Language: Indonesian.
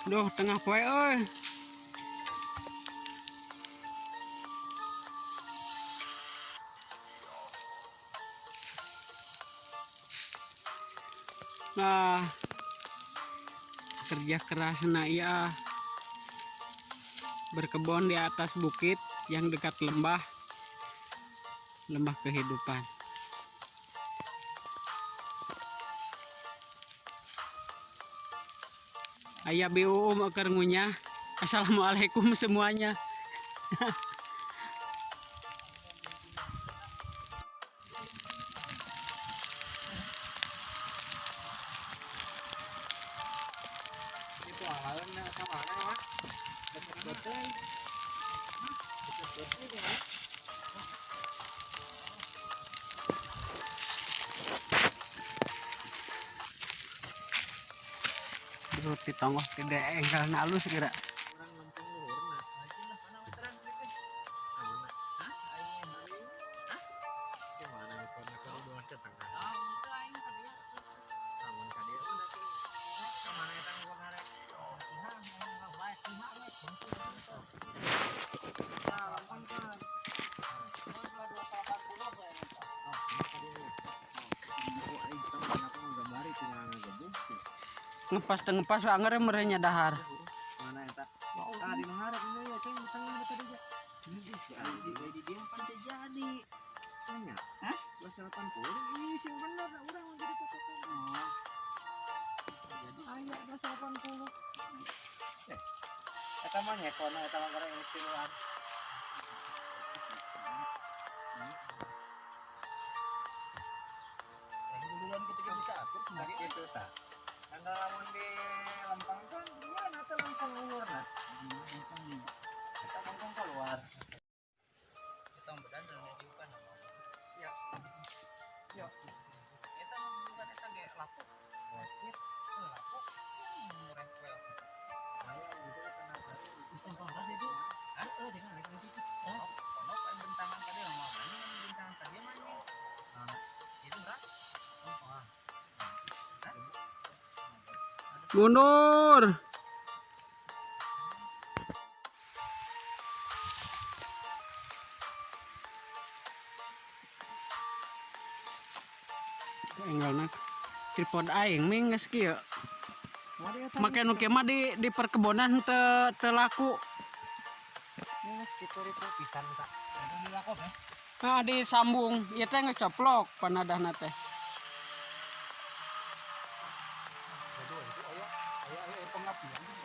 Duh, tengah poe euy. Nah, kerja keras ya, berkebun di atas bukit yang dekat lembah kehidupan. Ayah BUU mekar ngunyah. Assalamualaikum semuanya. Roti tonggoh tidak enggal halus kira. Ngepas anger merenya dahar. Mana eta? Tadi mengharap ini ya, ceng tengah tadi aja. Di dia kan jadi. Tanya. Hah? 280. Ini sing bener urang jadi katakan. Oh. Jadi aya 280. Eta mah nyekona eta mah kareng istiluan. Lagi duluan ketika bisa atur sendiri itu tak. Anda lamun di Lampang kan dia nanti Lampang luar nah. Kita Lampang keluar. Kita bedan dan menunjukkan. Ya. Ya. Kita menunjukkan kita kayak lapuk. Lapuk. Lapuk. Merempel. Saya juga kena dari istilah apa itu? Hah? Oh, jangan lagi itu. Oh, kalau bentangan tadi sama mana bentangan tadi mana? Nah, itu berat. Wah. Mundur. Enggalna tripod aing ming geus kieu. Make nu kieu mah di perkebunan teu laku. Geus kitu pisan tak. Ada laku ya? Nah, disambung ieu teh ngecoplok panadahna teh. Ayo pengabdian.